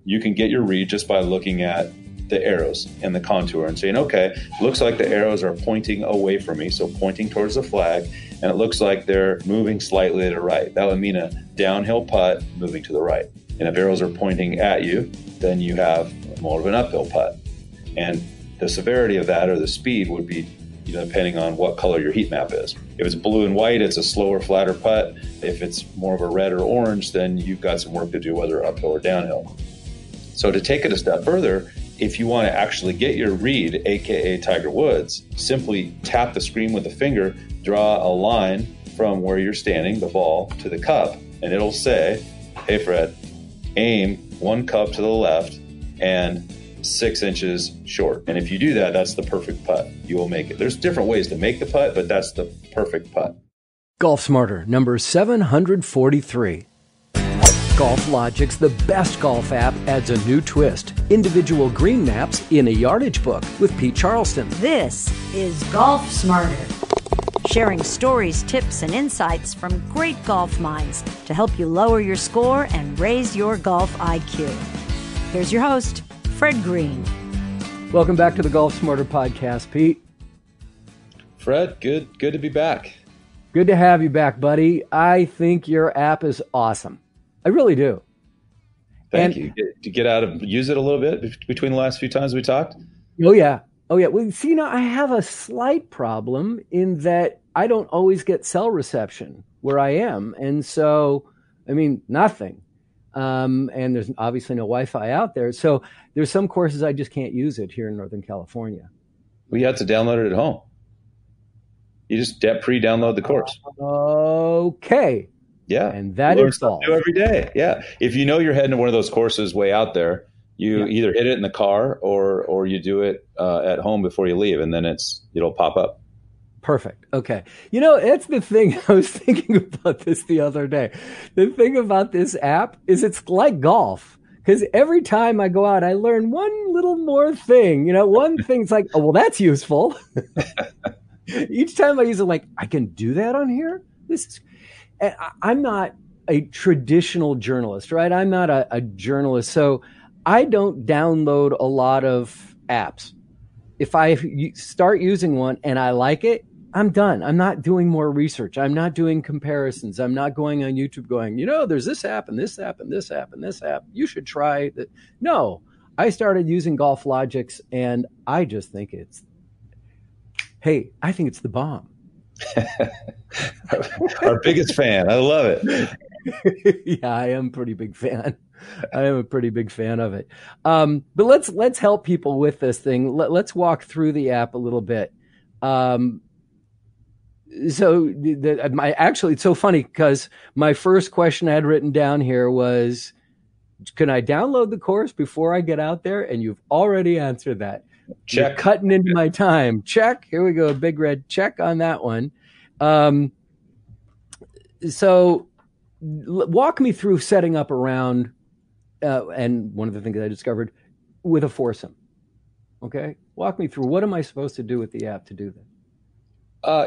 you can get your read just by looking at the arrows and the contour and saying, okay, looks like the arrows are pointing away from me, so pointing towards the flag, and it looks like they're moving slightly to the right. That would mean a downhill putt moving to the right. And if arrows are pointing at you, then you have more of an uphill putt. And the severity of that or the speed would be, depending on what color your heat map is. If it's blue and white, it's a slower, flatter putt. If it's more of a red or orange, then you've got some work to do, whether uphill or downhill. So to take it a step further, if you want to actually get your read, aka Tiger Woods, simply tap the screen with a finger, draw a line from where you're standing, the ball, to the cup, and it'll say, hey Fred, aim 1 cup to the left and 6 inches short. And if you do that, that's the perfect putt. You will make it. There's different ways to make the putt, but that's the perfect putt. Golf Smarter, number 743. GolfLogix, the best golf app, adds a new twist. Individual green maps in a yardage book with Pete Charleston. This is Golf Smarter, sharing stories, tips, and insights from great golf minds to help you lower your score and raise your golf IQ. Here's your host, Fred Green. Welcome back to the Golf Smarter podcast, Pete. Fred, good to be back. Good to have you back, buddy. I think your app is awesome. I really do. Thank you. To get out of use it a little bit between the last few times we talked? Oh, yeah. Well, see, I have a slight problem in that I don't always get cell reception where I am. And so, nothing. And there's obviously no Wi-Fi out there. So there's some courses I just can't use it here in Northern California. Well, you have to download it at home. You just pre-download the course. Okay. Yeah. And that is all. Do every day. Yeah. If you know you're heading to one of those courses way out there, you either hit it in the car or you do it at home before you leave, and then it'll pop up. Perfect. Okay. That's the thing. I was thinking about this the other day. The thing about this app is it's like golf, because every time I go out, I learn one little more thing. One thing's like, oh, well, that's useful. Each time I use it, like, I can do that on here? I'm not a traditional journalist, right? I'm not a journalist. So I don't download a lot of apps. If I start using one and I like it, I'm done. I'm not doing more research. I'm not doing comparisons. I'm not going on YouTube going, there's this app and this app and this app and this app. You should try that. No, I started using GolfLogix and I just think I think it's the bomb. Our biggest fan. I love it. Yeah, I am a pretty big fan. I am a pretty big fan of it. But let's help people with this thing. Let's walk through the app a little bit. It's so funny because my first question I had written down here was, can I download the course before I get out there? And you've already answered that. Check. You're cutting into my time. Check. Here we go. A big red check on that one. So walk me through setting up around, and one of the things I discovered with a foursome. Okay. Walk me through, what am I supposed to do with the app to do that?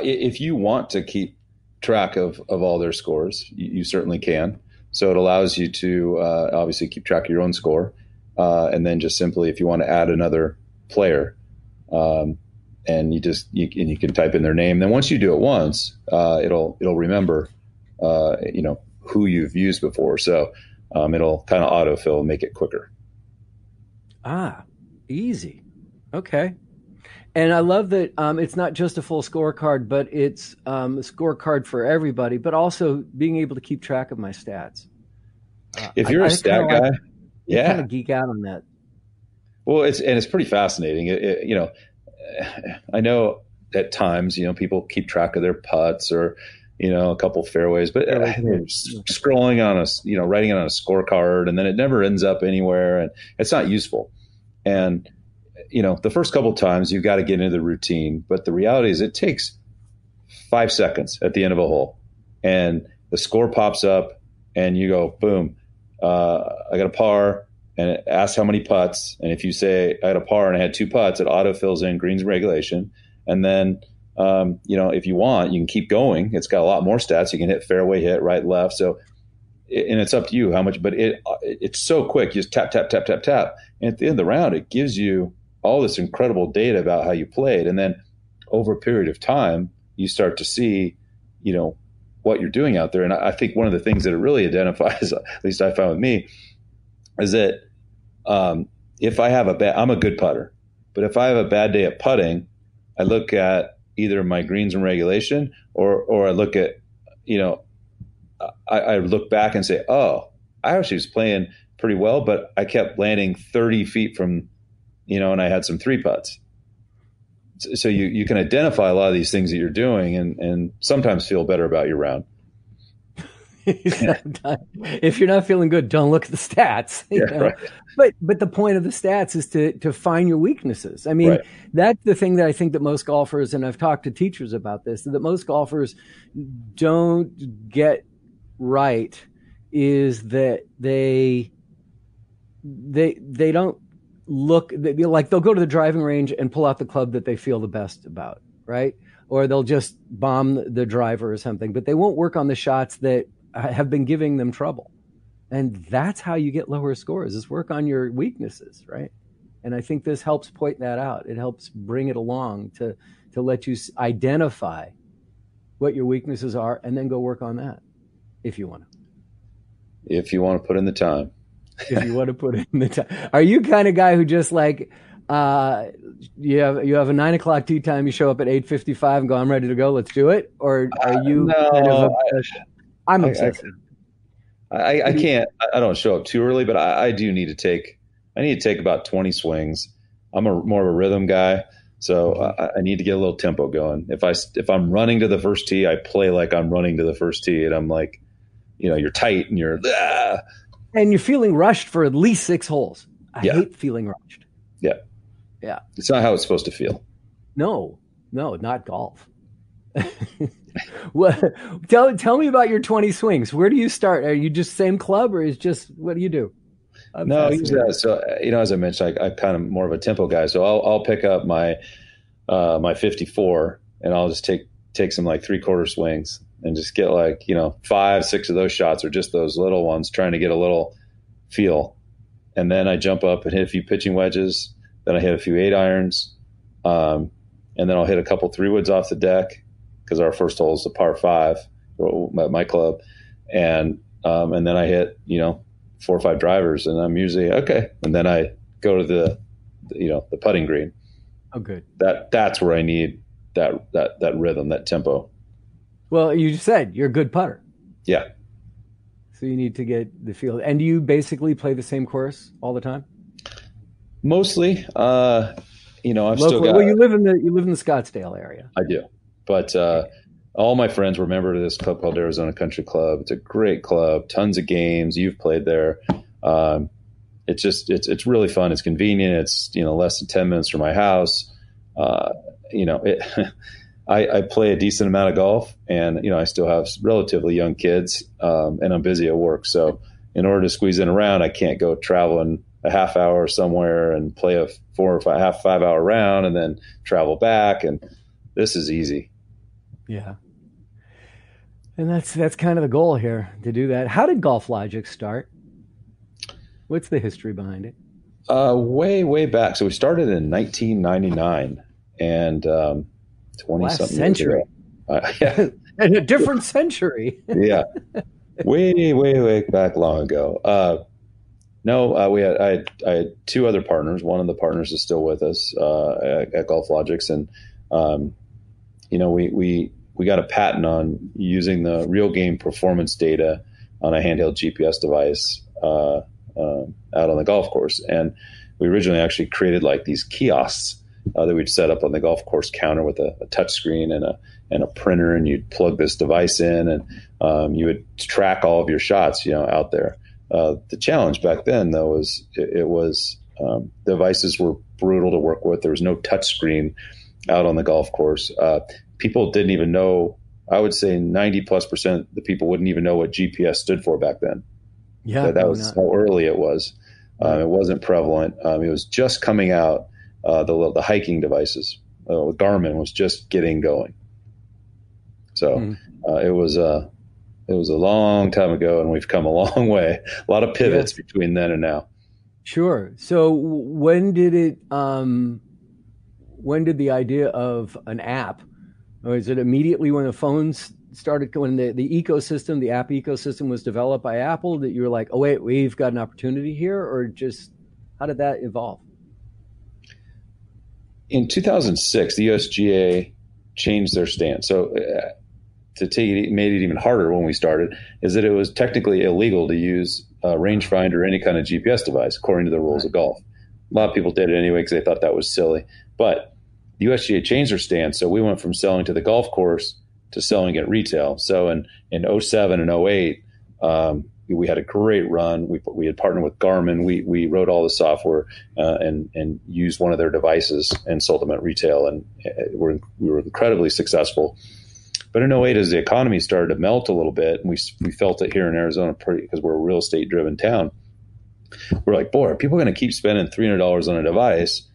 If you want to keep track of all their scores, you certainly can. So it allows you to obviously keep track of your own score. And then just simply, if you want to add another player, and you can type in their name. Then once you do it once, it'll remember, who you've used before. So it'll kind of autofill and make it quicker. Easy. Okay. And I love that it's not just a full scorecard, but it's a scorecard for everybody, but also being able to keep track of my stats. If you're a stat guy, I kind of geek out on that. Well, it's pretty fascinating. I know at times, people keep track of their putts or, a couple fairways, but scrolling on writing it on a scorecard, and then it never ends up anywhere, and it's not useful. And, the first couple of times you've got to get into the routine, but the reality is it takes 5 seconds at the end of a hole, and the score pops up and you go, boom, I got a par. And it asks how many putts. And if you say I had a par and I had 2 putts, it auto fills in greens and regulation. And then, if you want, you can keep going. It's got a lot more stats. You can hit fairway, hit right, left. So and it's up to you how much, but it's so quick. You just tap, tap, tap, tap, tap. And at the end of the round, it gives you all this incredible data about how you played. And then over a period of time, you start to see, what you're doing out there. And I think one of the things that it really identifies, at least I found with me, is that if I have I'm a good putter, but if I have a bad day at putting, I look at either my greens and regulation or I look at, I look back and say, oh, I actually was playing pretty well, but I kept landing 30 feet from, and I had some 3-putts. So you can identify a lot of these things that you're doing and sometimes feel better about your round. If you're not feeling good, don't look at the stats. Right. But the point of the stats is to find your weaknesses. I mean, That's the thing that I think that most golfers, and I've talked to teachers about this, that most golfers don't get right, is that they don't look like they'll go to the driving range and pull out the club that they feel the best about, right? Or they'll just bomb the driver or something, but they won't work on the shots that have been giving them trouble. And that's how you get lower scores, is work on your weaknesses, right? And I think this helps point that out. It helps bring it along to let you identify what your weaknesses are and then go work on that if you want to. If you want to put in the time. If you want to put in the time. Are you kind of guy who just like you have a 9:00 tee time, you show up at 8:55 and go, I'm ready to go, let's do it? Or are you no, I'm obsessed. I can't. I don't show up too early, but I do need to take. I need to take about 20 swings. I'm more of a rhythm guy, so I need to get a little tempo going. If I'm running to the first tee, I play like I'm running to the first tee, and I'm like, you're tight and you're. And you're feeling rushed for at least 6 holes. I hate feeling rushed. Yeah. It's not how it's supposed to feel. No, not golf. Well, tell me about your 20 swings. Where do you start? Are you just same club, or what do you do? No, so as I mentioned, I'm kind of more of a tempo guy. So I'll pick up my 54 and I'll just take some like 3/4 swings and just get 5, 6 of those shots, or just those little ones, trying to get a little feel. And then I jump up and hit a few pitching wedges. Then I hit a few 8-irons, and then I'll hit a couple 3-woods off the deck, because our first hole is a par 5 at my club, and then I hit 4 or 5 drivers, and I'm usually okay. And then I go to the putting green. Oh, good. That's where I need that rhythm, that tempo. Well, you said you're a good putter. Yeah. So you need to get the feel. And do you basically play the same course all the time? Mostly. I've still got. Well, you live in the Scottsdale area. I do, but all my friends were members of this club called Arizona Country Club. It's a great club, tons of games. You've played there. It's really fun. It's convenient. It's less than 10 minutes from my house. I play a decent amount of golf, and I still have relatively young kids, and I'm busy at work. So in order to squeeze in a round, I can't go traveling a half hour somewhere and play a 4 or 5 hour round and then travel back. And this is easy. Yeah. And that's kind of the goal here, to do that. How did GolfLogix start? What's the history behind it? Way back. So we started in 1999, and 20-something century. Yeah. In a different century. Yeah. Way back long ago. I had 2 other partners. One of the partners is still with us at GolfLogix, and we got a patent on using the real game performance data on a handheld GPS device out on the golf course. And we originally actually created like these kiosks that we'd set up on the golf course counter with a touch screen and a printer, and you'd plug this device in, and you would track all of your shots, out there. The challenge back then, though, was the devices were brutal to work with. There was no touch screen out on the golf course. People didn't even know. I would say 90+% of the people wouldn't even know what GPS stood for back then. Yeah, that was how early it was. It wasn't prevalent. It was just coming out. The hiking devices, Garmin was just getting going. So it was it was a long time ago, and we've come a long way. A lot of pivots between then and now. Sure. So when did the idea of an app, or is it immediately when the phones started, when the ecosystem, the app ecosystem was developed by Apple, that you were like, oh wait, we've got an opportunity here? Or just how did that evolve? In 2006, the USGA changed their stance. So to take it, made it even harder when we started, is that it was technically illegal to use a rangefinder or any kind of GPS device, according to the rules of golf. A lot of people did it anyway because they thought that was silly. But the USGA changed their stance, so we went from selling to the golf course to selling at retail. So in 07 and 08, we had a great run. We had partnered with Garmin. We wrote all the software and used one of their devices and sold them at retail, and we were incredibly successful. But in 08, as the economy started to melt a little bit, and we felt it here in Arizona because we're a real estate-driven town, we're like, boy, are people going to keep spending $300 on a device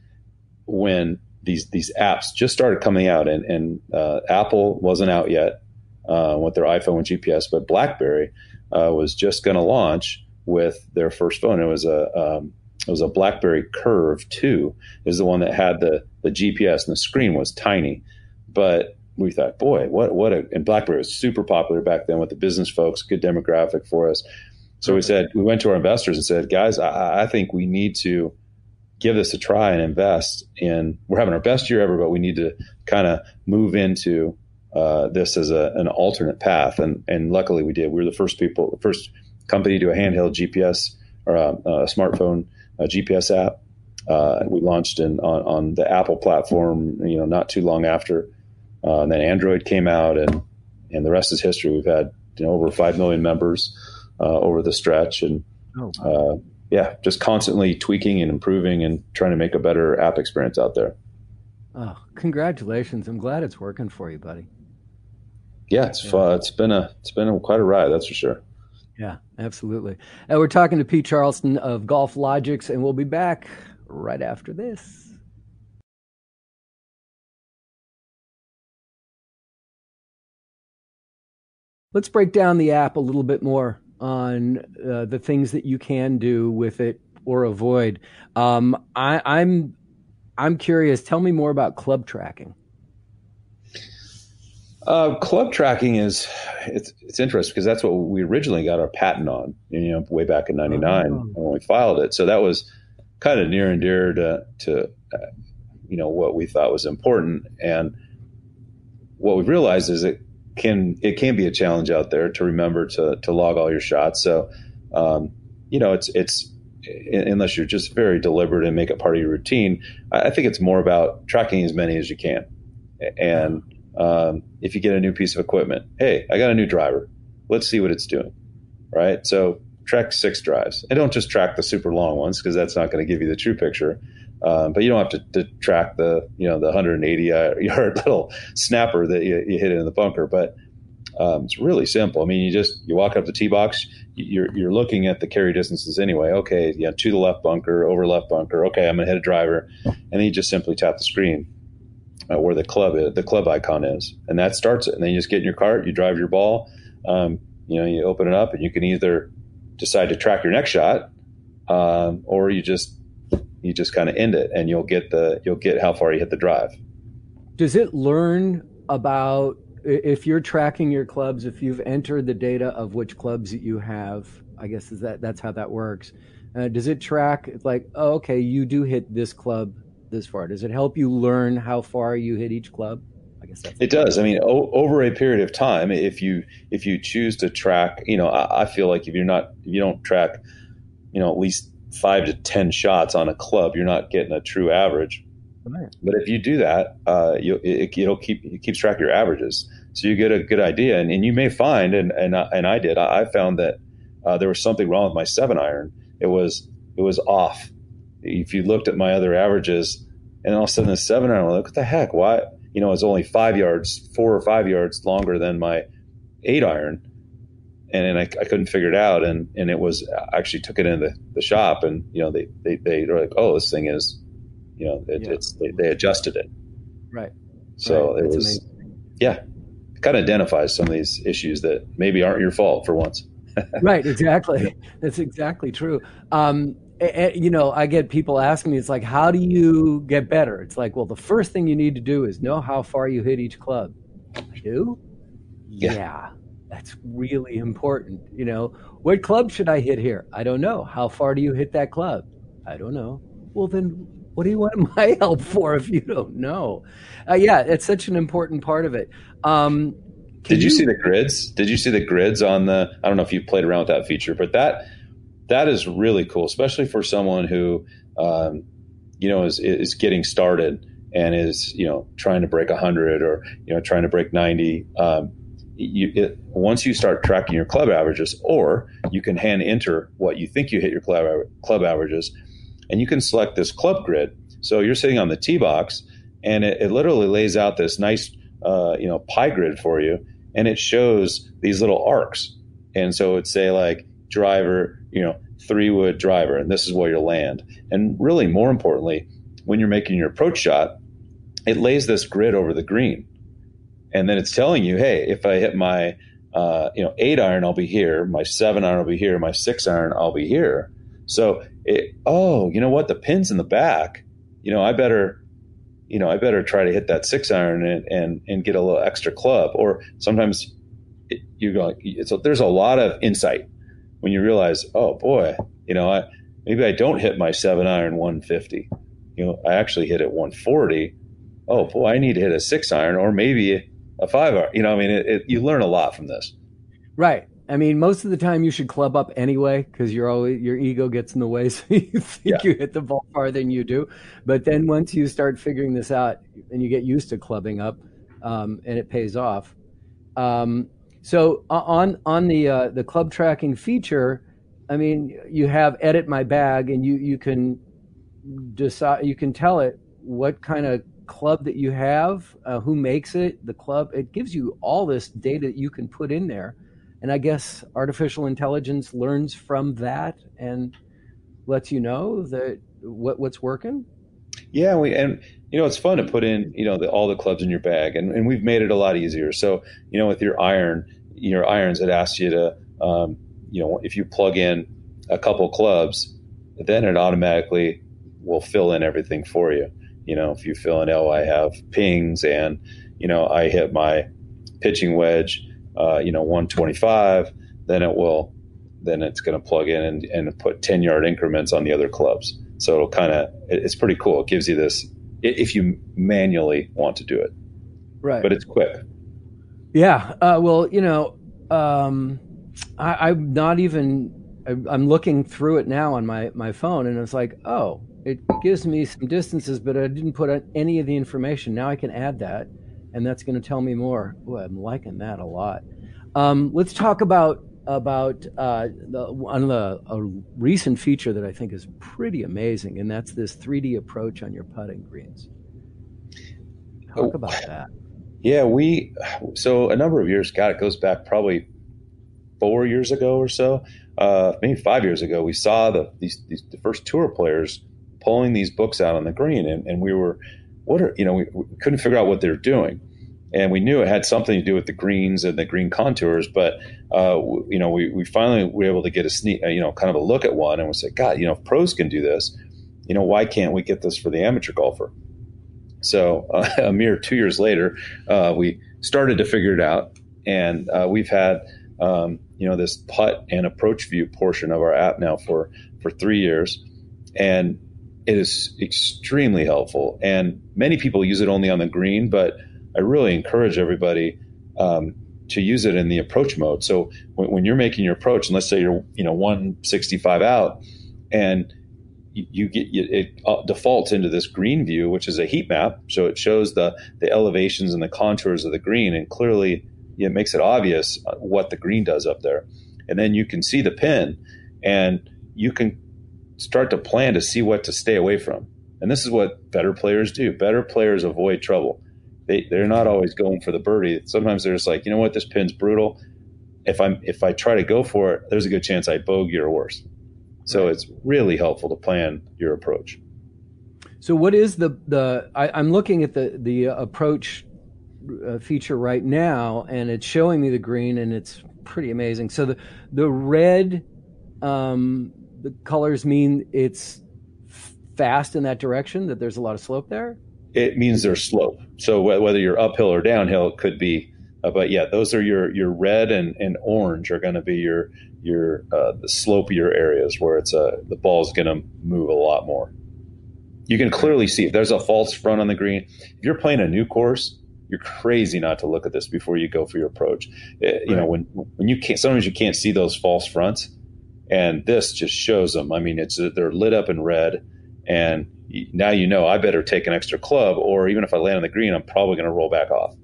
when these apps just started coming out? And Apple wasn't out yet with their iPhone with GPS, but BlackBerry was just going to launch with their first phone. It was a BlackBerry Curve 2, is the one that had the GPS, and the screen was tiny, but we thought, boy, and BlackBerry was super popular back then with the business folks, good demographic for us. So we went to our investors and said, guys, I think we need to give this a try and invest in, we're having our best year ever, but we need to kind of move into this as an alternate path. And luckily we did. We were the first company to do a handheld GPS or a smartphone GPS app. We launched on the Apple platform, not too long after. And then Android came out, and the rest is history. We've had over 5 million members over the stretch, and just constantly tweaking and improving and trying to make a better app experience out there. Oh, congratulations! I'm glad it's working for you, buddy. Yeah, it's fun. It's been quite a ride, that's for sure. Yeah, absolutely. And we're talking to Pete Charleston of GolfLogix, and we'll be back right after this. Let's break down the app a little bit more on the things that you can do with it or avoid. I'm curious. Tell me more about club tracking. Club tracking it's interesting because that's what we originally got our patent on, way back in '99 when we filed it. So that was kind of near and dear to what we thought was important. And what we've realized is it can be a challenge out there to remember to log all your shots. So, it's unless you're just very deliberate and make it part of your routine, I think it's more about tracking as many as you can. And if you get a new piece of equipment, hey, I got a new driver, let's see what it's doing. Right. So track 6 drives, and don't just track the super long ones, because that's not going to give you the true picture. But you don't have to track the 180-yard little snapper that you hit in the bunker. But it's really simple. I mean, you walk up the tee box, you're looking at the carry distances anyway. Okay, to the left bunker, over left bunker. Okay, I'm gonna hit a driver, and then you just simply tap the screen where the club icon is, and that starts it. And then you just get in your cart, you drive your ball. You open it up, and you can either decide to track your next shot, or you just kind of end it, and you'll get how far you hit the drive. Does it learn about, if you're tracking your clubs, if you've entered the data of which clubs that you have, I guess that's how that works. Does it track like, oh, okay, you do hit this club this far? Does it help you learn how far you hit each club? I guess it does. I mean, over a period of time, if you choose to track, I feel like if you don't track, at least 5 to 10 shots on a club, you're not getting a true average. Right. But if you do that, it keeps track of your averages, so you get a good idea. And you may find, and I found that there was something wrong with my 7-iron. It was off. If you looked at my other averages, and all of a sudden the 7-iron, like, what the heck? Why? It's only 4 or 5 yards longer than my 8-iron. And then I couldn't figure it out, and it was, I actually took it into the shop, and they were like, oh, this thing is, they adjusted it. Right. So right. it was, amazing. Yeah, kind of identifies some of these issues that maybe aren't your fault for once. Right, exactly. That's exactly true. I get people asking me, it's like, how do you get better? It's like, well, the first thing you need to do is know how far you hit each club. I do? Yeah, that's really important. What club should I hit here? I don't know. How far do you hit that club? I don't know. Well, then what do you want my help for if you don't know? It's such an important part of it. Did you see the grids? Did you see the grids on I don't know if you played around with that feature, but that is really cool, especially for someone who, is getting started and is, trying to break 100 or, trying to break 90. Once you start tracking your club averages, or you can hand enter what you think you hit your club averages, and you can select this club grid. So you're sitting on the tee box, and it literally lays out this nice, pie grid for you, and it shows these little arcs. And so it'd say like driver, 3-wood driver, and this is where you'll land. And really, more importantly, when you're making your approach shot, it lays this grid over the green. And then it's telling you, hey, if I hit my 8 iron, I'll be here. My 7 iron will be here. My 6 iron, I'll be here. So, you know what? The pin's in the back. I better try to hit that 6 iron and get a little extra club. Or sometimes there's a lot of insight when you realize, oh boy, maybe I don't hit my 7 iron 150. I actually hit it 140. Oh boy, I need to hit a 6 iron or maybe a 5 iron. You learn a lot from this. Right. I mean, most of the time you should club up anyway, because your ego gets in the way, so you think you hit the ball farther than you do. But then once you start figuring this out and you get used to clubbing up, and it pays off. So on the club tracking feature, I mean, you have edit my bag, and you can decide, you can tell it what kind of club that you have, who makes it, the club. It gives you all this data that you can put in there. And I guess artificial intelligence learns from that and lets you know that what's working. Yeah, it's fun to put in all the clubs in your bag, and we've made it a lot easier. So with your irons, it asks you to if you plug in a couple clubs, then it automatically will fill in everything for you. If you fill in, I have pings, and I hit my pitching wedge 125, then it's going to plug in and put 10-yard increments on the other clubs. So it's pretty cool. It gives you this if you manually want to do it. Right. But it's quick. Yeah. I'm looking through it now on my phone, and it's like, oh, it gives me some distances, but I didn't put any of the information. Now I can add that, and that's going to tell me more. Ooh, I'm liking that a lot. Let's talk about a recent feature that I think is pretty amazing, and that's this 3D approach on your putting greens. Talk about that. Yeah, so a number of years, it goes back probably 4 years ago or so, maybe 5 years ago, we saw the first tour players pulling these books out on the green, and we were, we couldn't figure out what they were doing. And we knew it had something to do with the greens and the green contours, but we finally were able to get a sneak, kind of a look at one, and we said, God, if pros can do this, why can't we get this for the amateur golfer? So a mere 2 years later, we started to figure it out, and we've had this putt and approach view portion of our app now for 3 years, and it is extremely helpful. And many people use it only on the green, but I really encourage everybody to use it in the approach mode. So when you're making your approach, and let's say you're 165 out, and it defaults into this green view, which is a heat map. So it shows the elevations and the contours of the green, and clearly it makes it obvious what the green does up there. And then you can see the pin, and you can start to plan to see what to stay away from. And this is what better players do. Better players avoid trouble. They're not always going for the birdie. Sometimes they're just like, this pin's brutal. If I try to go for it, there's a good chance I bogey or worse. So it's really helpful to plan your approach. So what is I'm looking at the approach feature right now, and it's showing me the green, and it's pretty amazing. So the red, the colors mean it's fast in that direction, that there's a lot of slope there? It means there's slope. So whether you're uphill or downhill, it could be. But yeah, those are your red and orange are going to be your the slopier areas where it's the ball's going to move a lot more. You can clearly see if there's a false front on the green. If you're playing a new course, you're crazy not to look at this before you go for your approach. You know, when you can't, sometimes you can't see those false fronts, and this just shows them. I mean, they're lit up in red, and now you know I better take an extra club, or even if I land on the green, I'm probably going to roll back off.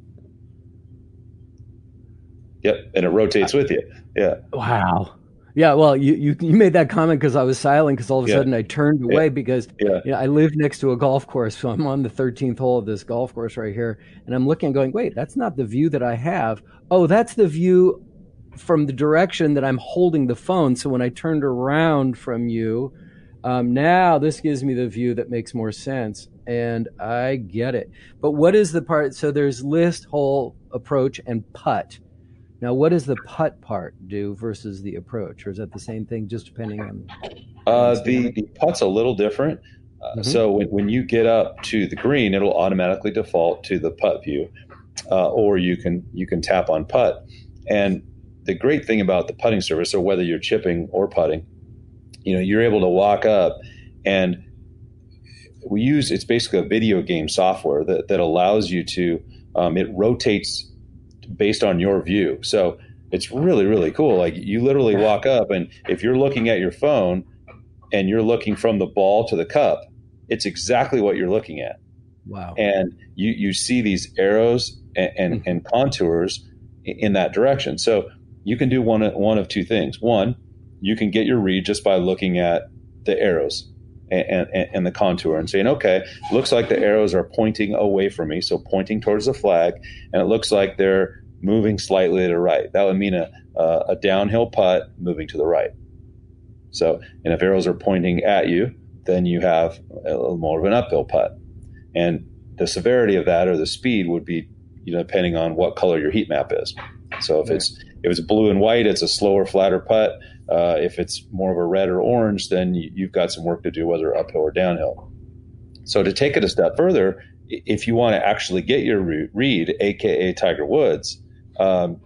Yep, and it rotates with you. Yeah. Wow. Yeah, well, you made that comment because I was silent, because all of a sudden I turned away because I live next to a golf course. So I'm on the 13th hole of this golf course right here. And I'm looking and going, wait, that's not the view that I have. Oh, that's the view from the direction that I'm holding the phone. So when I turned around from you, now this gives me the view that makes more sense. And I get it. But what is the part? So there's list, hole, approach, and putt. Now, what does the putt part do versus the approach? Or is that the same thing, just depending on? The putt's a little different. So when you get up to the green, it'll automatically default to the putt view, or you can tap on putt. And the great thing about the putting service, or whether you're chipping or putting, you know, you're able to walk up, and it's basically a video game software that allows you to, it rotates based on your view. So it's really, really cool. Like you literally walk up, and if you're looking at your phone and you're looking from the ball to the cup, it's exactly what you're looking at. Wow. And you see these arrows and contours in that direction. So you can do one of two things. One, you can get your read just by looking at the arrows and the contour and saying, okay, looks like the arrows are pointing away from me, so pointing towards the flag, and it looks like they're moving slightly to the right. That would mean a downhill putt moving to the right. So, and if arrows are pointing at you, then you have a little more of an uphill putt. And the severity of that, or the speed, would be, you know, depending on what color your heat map is. So if it's blue and white, it's a slower, flatter putt. If it's more of a red or orange, then you've got some work to do, whether uphill or downhill. So to take it a step further, if you want to actually get your read, aka Tiger Woods,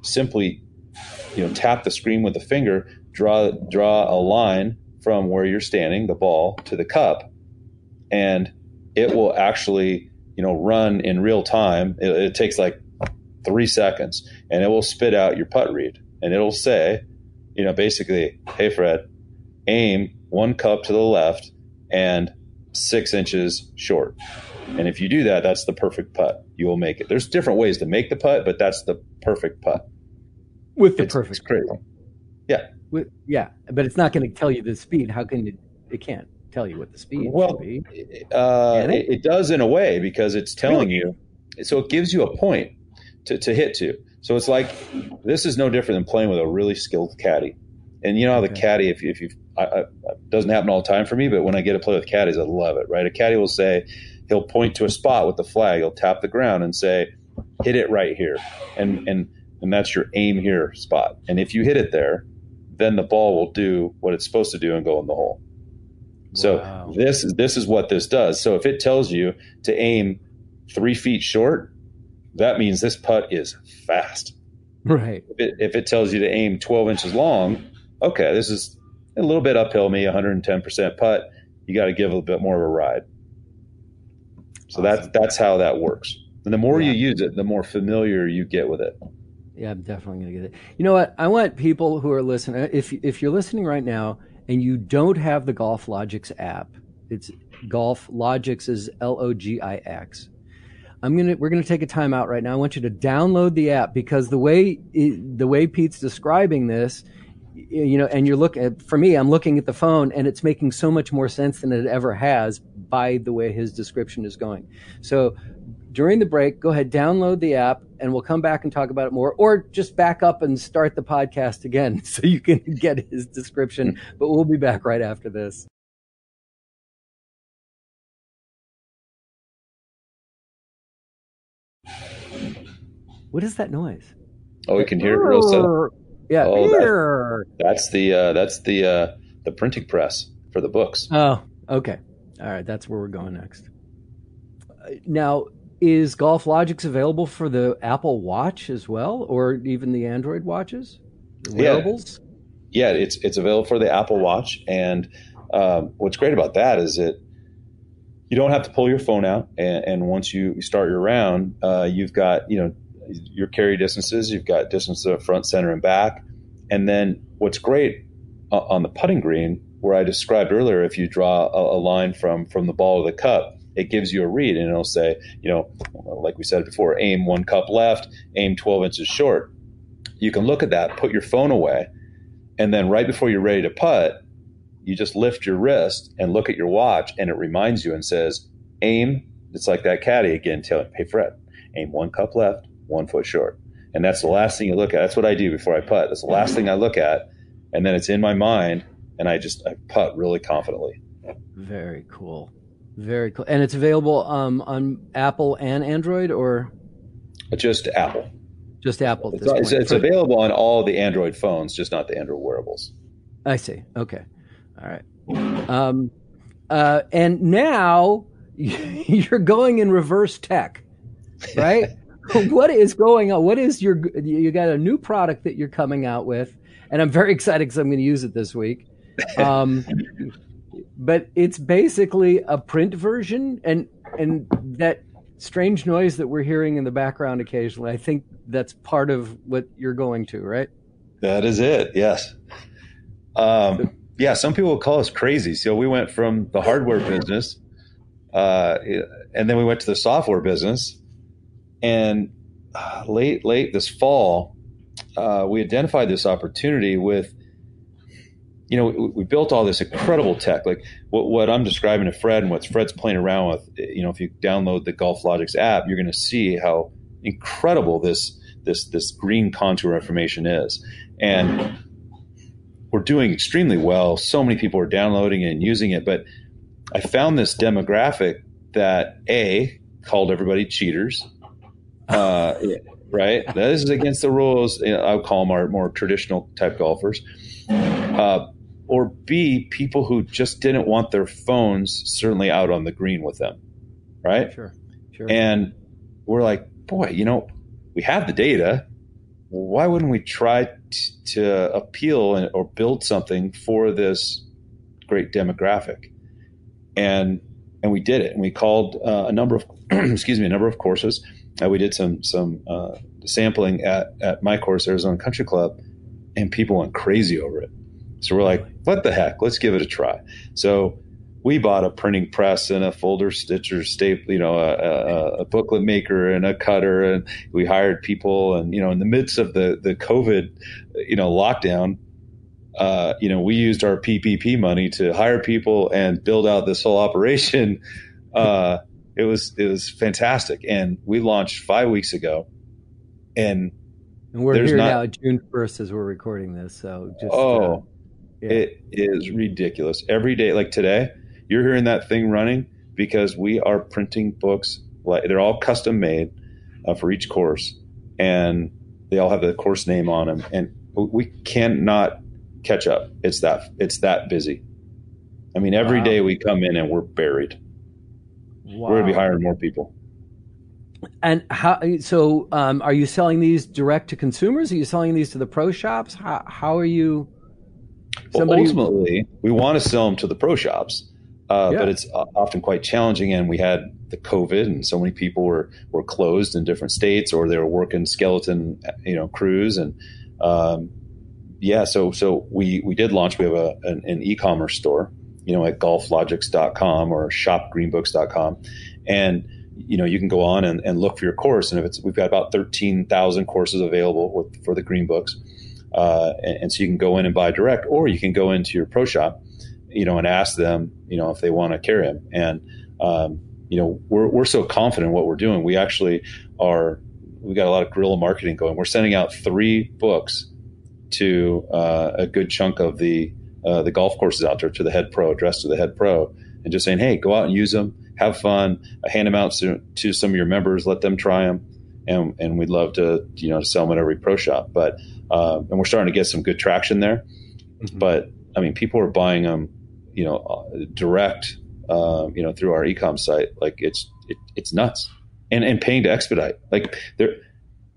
simply, you know, tap the screen with the finger, draw a line from where you're standing, the ball, to the cup, and it will actually, you know, run in real time. It takes like 3 seconds, and it will spit out your putt read, and it'll say, you know, basically, hey, Fred, aim 1 cup to the left and 6 inches short. And if you do that, that's the perfect putt. You will make it. There's different ways to make the putt, but that's the perfect putt. It's crazy. Yeah. But it's not going to tell you the speed. How can it can't tell you what the speed should be? It does in a way, because it's telling you. So it gives you a point to hit to. So it's like, this is no different than playing with a really skilled caddy. And you know how the caddy, if you doesn't happen all the time for me, but when I get to play with caddies, I love it, right? A caddy will say, he'll point to a spot with the flag, he'll tap the ground and say, hit it right here. And that's your aim here spot. And if you hit it there, then the ball will do what it's supposed to do and go in the hole. So this is what this does. So if it tells you to aim 3 feet short, that means this putt is fast. Right. If it tells you to aim 12 inches long, okay, this is a little bit uphill, me 110% putt. You got to give a bit more of a ride. So awesome. That's how that works. And the more you use it, the more familiar you get with it. Yeah, I'm definitely going to get it. You know what? I want people who are listening, if you're listening right now and you don't have the GolfLogix app, it's GolfLogix is Logix. We're gonna take a time out right now. I want you to download the app, because the way Pete's describing this, you know, and you're looking for me, I'm looking at the phone, and it's making so much more sense than it ever has by the way his description is going. So during the break, go ahead, download the app, and we'll come back and talk about it more, or just back up and start the podcast again so you can get his description. But we'll be back right after this. What is that noise? Oh, we can hear it real subtle. Yeah. Oh, that's the printing press for the books. Oh, okay. All right. That's where we're going next. Now, is GolfLogix available for the Apple Watch as well, or even the Android watches? The wearables? Yeah, it's available for the Apple Watch. And what's great about that is that you don't have to pull your phone out. And once you start your round, you've got, your carry distances, you've got distance of front, center, and back. And then what's great on the putting green, where I described earlier, if you draw a line from the ball to the cup, it gives you a read, and it'll say, like we said before, aim 1 cup left, aim 12 inches short. You can look at that, put your phone away, and then right before you're ready to putt, you just lift your wrist and look at your watch, and it reminds you and says, aim. It's like that caddy again telling, hey, Fred, aim 1 cup left, 1 foot short. And that's the last thing you look at. That's what I do before I putt. That's the last thing I look at, and then it's in my mind, and I putt really confidently. Very cool. Very cool. And it's available on Apple and Android, or? Just Apple. Just Apple at this point. It's available on all the Android phones, just not the Android wearables. I see. Okay. All right. And now you're going in reverse tech, right? What is going on? What is you got a new product that you're coming out with, and I'm very excited because I'm going to use it this week. But it's basically a print version, and that strange noise that we're hearing in the background occasionally, I think that's part of what you're going to, right? That is it, yes. Some people will call us crazy. So we went from the hardware business, and then we went to the software business. And late this fall, we identified this opportunity with, we built all this incredible tech, like what I'm describing to Fred and what Fred's playing around with. If you download the GolfLogix app, you're going to see how incredible this green contour information is. And we're doing extremely well. So many people are downloading it and using it. But I found this demographic that called everybody cheaters. Right? This is against the rules. I would call them our more traditional type golfers. Or B, people who just didn't want their phones certainly out on the green with them, right? Sure. And we're like, boy, we have the data. Why wouldn't we try to appeal or build something for this great demographic? And we did it. And we called a number of courses. We did some sampling at my course, Arizona Country Club, and people went crazy over it. So we're like, what the heck? Let's give it a try. So we bought a printing press and a folder stitcher, a booklet maker and a cutter, and we hired people. And in the midst of the COVID, lockdown, we used our PPP money to hire people and build out this whole operation. It was fantastic, and we launched 5 weeks ago, and we're here now, June 1st, as we're recording this. So just It is ridiculous. Every day, like today, you're hearing that thing running because we are printing books. They're all custom made for each course, and they all have the course name on them. And we cannot catch up. It's that busy. I mean, every day we come in and we're buried. Wow. We're going to be hiring more people. And how? So, are you selling these direct to consumers? Are you selling these to the pro shops? How are you? Ultimately, we want to sell them to the pro shops, but it's often quite challenging. And we had the COVID, and so many people were closed in different states, or they were working skeleton, crews, and So we did launch. We have an e-commerce store, at GolfLogix.com or shopgreenbooks.com, and you can go on and look for your course. And we've got about 13,000 courses available for the green books. And so you can go in and buy direct, or you can go into your pro shop, and ask them, if they want to carry them. And, we're so confident in what we're doing. We actually we've got a lot of guerrilla marketing going. We're sending out 3 books to a good chunk of the golf courses out there, to the head pro, addressed to the head pro, and just saying, hey, go out and use them, have fun, hand them out to some of your members, let them try them. and we'd love to, to sell them at every pro shop. But and we're starting to get some good traction there. Mm-hmm. But I mean, people are buying them, direct, through our e-com site. Like it's nuts, and paying to expedite. Like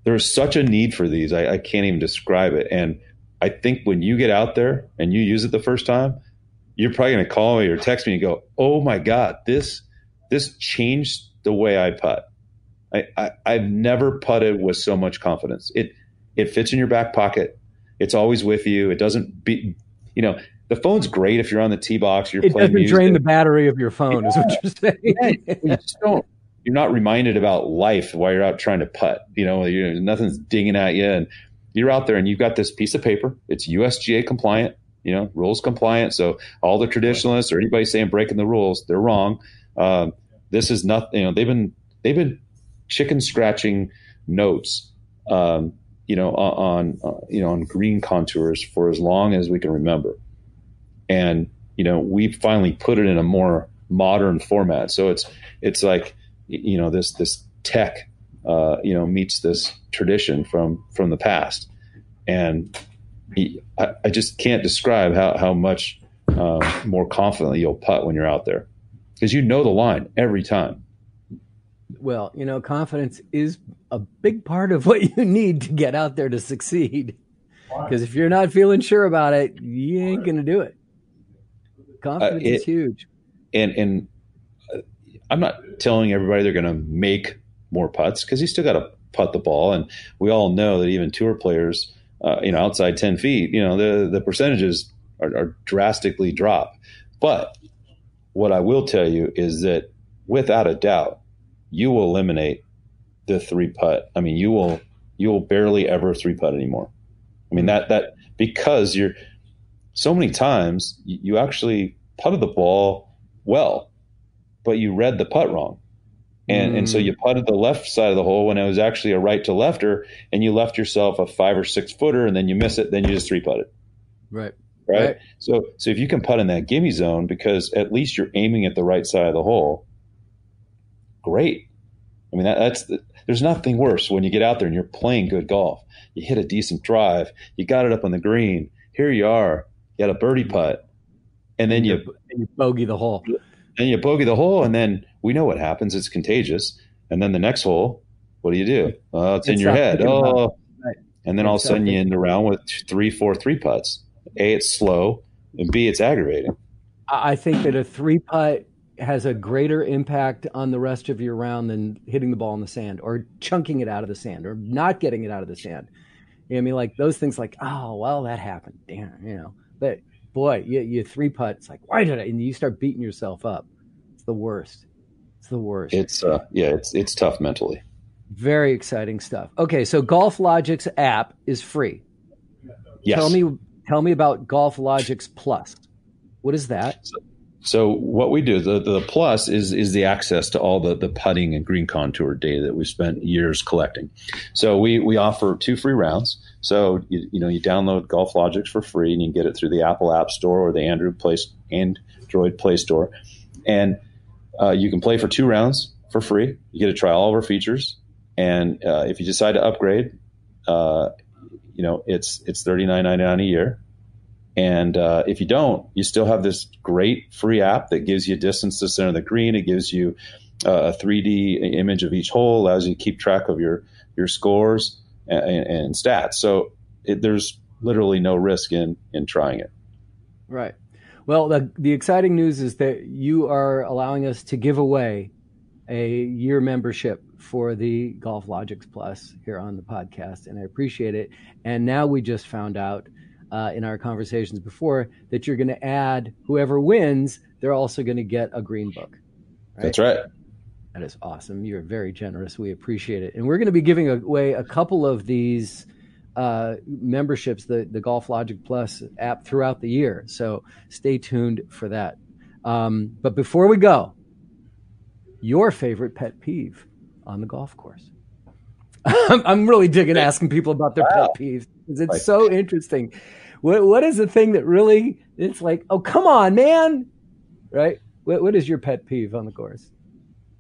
there's such a need for these. I can't even describe it. And I think when you get out there and you use it the first time, you're probably going to call me or text me and go, "Oh my God, this changed the way I putt. I've never putted with so much confidence. It fits in your back pocket. It's always with you. It doesn't be, the phone's great if you're on the tee box. You're playing music. It doesn't drain the battery of your phone, is what you're saying. You're not reminded about life while you're out trying to putt. Nothing's dinging at you, and you're out there and you've got this piece of paper. It's USGA compliant, rules compliant. So all the traditionalists or anybody saying breaking the rules, they're wrong. This is not, they've been chicken scratching notes, on green contours for as long as we can remember. And, we finally put it in a more modern format. So it's like, this tech, meets this tradition from the past. And I just can't describe how much more confidently you'll putt when you're out there, because the line every time. Well, confidence is a big part of what you need to get out there to succeed. Because if you're not feeling sure about it, you ain't going to do it. Confidence is huge. And I'm not telling everybody they're going to make more putts, because you still got to putt the ball. And we all know that even tour players, outside 10 feet, the percentages are drastically drop. But what I will tell you is that without a doubt, you will eliminate the 3-putt. I mean, you will barely ever 3-putt anymore. I mean, that because you're so many times you actually putted the ball well, but you read the putt wrong. And so you putted the left side of the hole when it was actually a right to lefter, and you left yourself a 5 or 6 footer, and then you miss it. Then you just 3-putt it. Right. So if you can putt in that gimme zone, because at least you're aiming at the right side of the hole, great. I mean, there's nothing worse when you get out there and you're playing good golf. You hit a decent drive. You got it up on the green. Here you are. You got a birdie putt. And then you bogey the hole. And you bogey the hole, and then we know what happens. It's contagious. And then the next hole, what do? It's in your head. Right. And then all of a sudden you end around with 3, 4 3-putts. A, it's slow, and B, it's aggravating. I think that a 3-putt has a greater impact on the rest of your round than hitting the ball in the sand or chunking it out of the sand or not getting it out of the sand. I mean, like those things like, oh, well, that happened. Damn, But boy, you 3-putt, it's like, why did I? And you start beating yourself up. It's the worst. It's tough mentally. Very exciting stuff. Okay, so GolfLogix app is free. Yes. Tell me about GolfLogix Plus. What is that? So what we do, the plus is the access to all the putting and green contour data that we've spent years collecting. So we offer 2 free rounds. So you download GolfLogix for free, and you can get it through the Apple App Store or the Android Play Store, and you can play for 2 rounds for free. You get to try all of our features, and if you decide to upgrade, it's $39.99 a year. And if you don't, you still have this great free app that gives you distance to the center of the green. It gives you a 3D image of each hole, allows you to keep track of your scores and stats. So there's literally no risk in trying it. Right. Well, the exciting news is that you are allowing us to give away a year membership for the GolfLogix Plus here on the podcast, and I appreciate it. And now we just found out in our conversations before that you're going to add whoever wins, they're also going to get a green book. Right? That's right. That is awesome. You're very generous. We appreciate it. And we're going to be giving away a couple of these memberships, the GolfLogix Plus app, throughout the year. So stay tuned for that. But before we go, your favorite pet peeve on the golf course. I'm really digging asking people about their pet peeves because it's so interesting. What is the thing that really, it's like, oh, come on, man, right? What is your pet peeve on the course?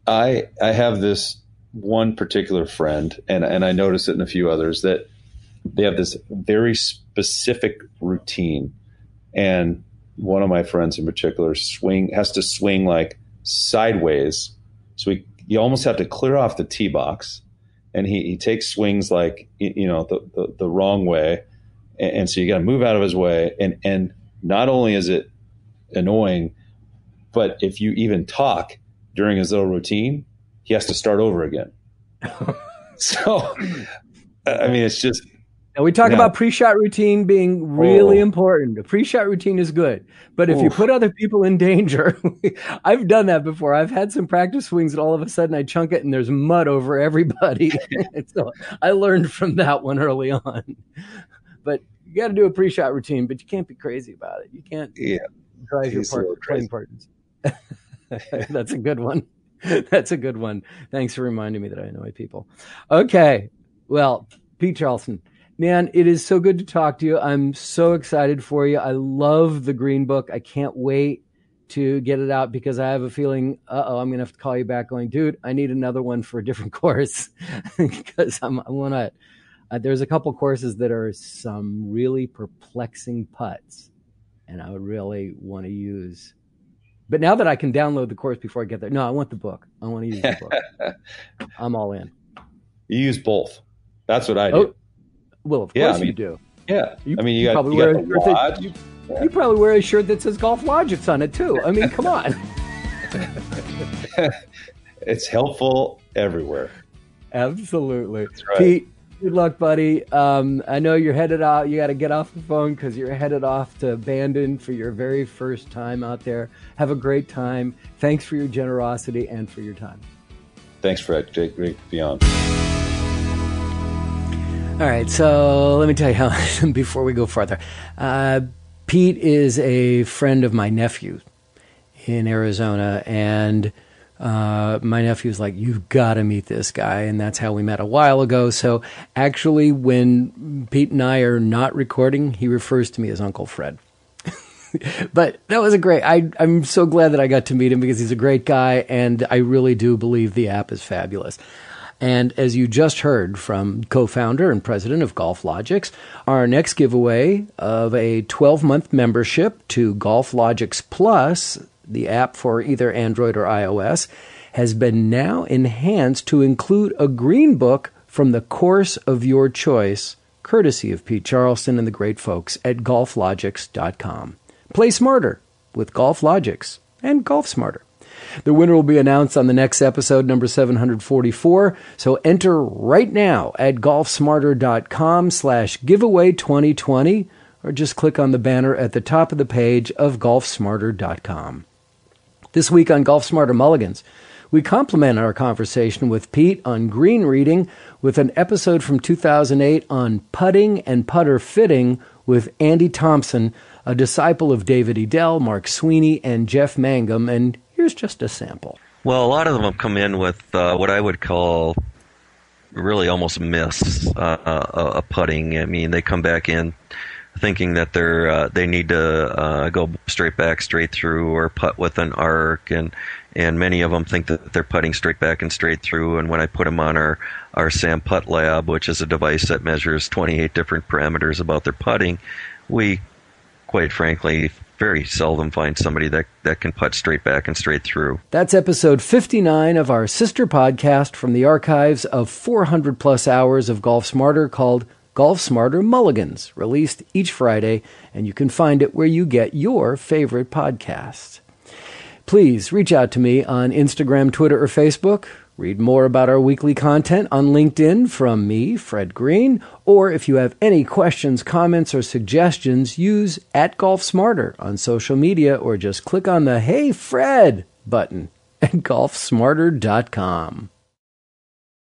I have this one particular friend, and I noticed it in a few others, that they have this very specific routine. And one of my friends in particular has to swing like sideways. So you almost have to clear off the tee box, and he takes swings like, the wrong way. And so you got to move out of his way. And not only is it annoying, but if you even talk during his little routine, he has to start over again. So, I mean, it's just. And we talk about pre-shot routine being really important. A pre-shot routine is good. But if you put other people in danger, I've done that before. I've had some practice swings and all of a sudden I chunk it and there's mud over everybody. So I learned from that one early on. But you got to do a pre-shot routine, but you can't be crazy about it. You can't drive your playing partners. That's a good one. That's a good one. Thanks for reminding me that I annoy people. Okay. Well, Pete Charleston, man, it is so good to talk to you. I'm so excited for you. I love the Green Book. I can't wait to get it out because I have a feeling, I'm going to have to call you back going, dude, I need another one for a different course because there's a couple courses that are some really perplexing putts and I would really want to use. But now that I can download the course before I get there, no, I want the book. I want to use the book. I'm all in. You use both. That's what I do. Oh, well, of course you do. Yeah. You probably wear a shirt that says GolfLogix on it too. I mean, come on. It's helpful everywhere. Absolutely. That's right. Pete, good luck, buddy. I know you're headed out. You got to get off the phone because you're headed off to Bandon for your very first time out there. Have a great time. Thanks for your generosity and for your time. Thanks, Fred. Great to be on. All right, so let me tell you how, before we go farther. Pete is a friend of my nephew in Arizona, and my nephew's like, you've got to meet this guy, and that's how we met a while ago. So actually, when Pete and I are not recording, he refers to me as Uncle Fred. But that was I'm so glad that I got to meet him because he's a great guy, and I really do believe the app is fabulous. And as you just heard from co-founder and president of GolfLogix, our next giveaway of a 12-month membership to GolfLogix Plus, the app for either Android or iOS, has been now enhanced to include a green book from the course of your choice, courtesy of Pete Charleston and the great folks at GolfLogix.com. Play smarter with GolfLogix and Golf Smarter. The winner will be announced on the next episode, number 744. So enter right now at golfsmarter.com/giveaway2020, or just click on the banner at the top of the page of golfsmarter.com. This week on Golf Smarter Mulligans, we complement our conversation with Pete on green reading with an episode from 2008 on putting and putter fitting with Andy Thompson, a disciple of David Edel, Mark Sweeney, and Jeff Mangum, and here's just a sample. Well, a lot of them have come in with what I would call really almost miss a putting. I mean, they come back in thinking that they need to go straight back, straight through, or putt with an arc, and many of them think that they're putting straight back and straight through. And when I put them on our Sam Putt Lab, which is a device that measures 28 different parameters about their putting, we, quite frankly, very seldom find somebody that can putt straight back and straight through. That's episode 59 of our sister podcast from the archives of 400 plus hours of Golf Smarter called Golf Smarter Mulligans, released each Friday, and you can find it where you get your favorite podcasts. Please reach out to me on Instagram, Twitter, or Facebook. Read more about our weekly content on LinkedIn from me, Fred Green, or if you have any questions, comments, or suggestions, use @GolfSmarter on social media or just click on the Hey Fred button at golfsmarter.com.